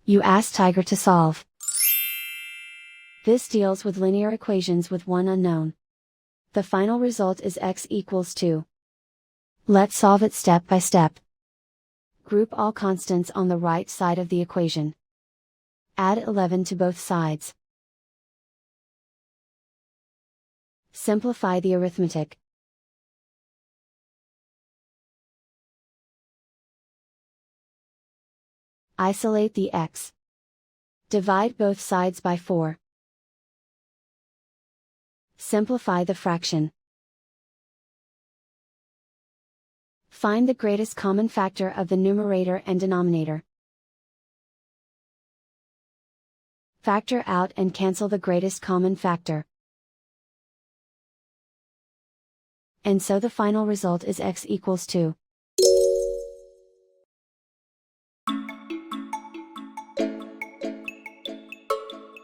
You ask Tiger to solve. This deals with linear equations with one unknown. The final result is x equals 2. Let's solve it step by step. Group all constants on the right side of the equation. Add 11 to both sides. Simplify the arithmetic. Isolate the x. Divide both sides by 4. Simplify the fraction. Find the greatest common factor of the numerator and denominator. Factor out and cancel the greatest common factor. And so the final result is x equals 2.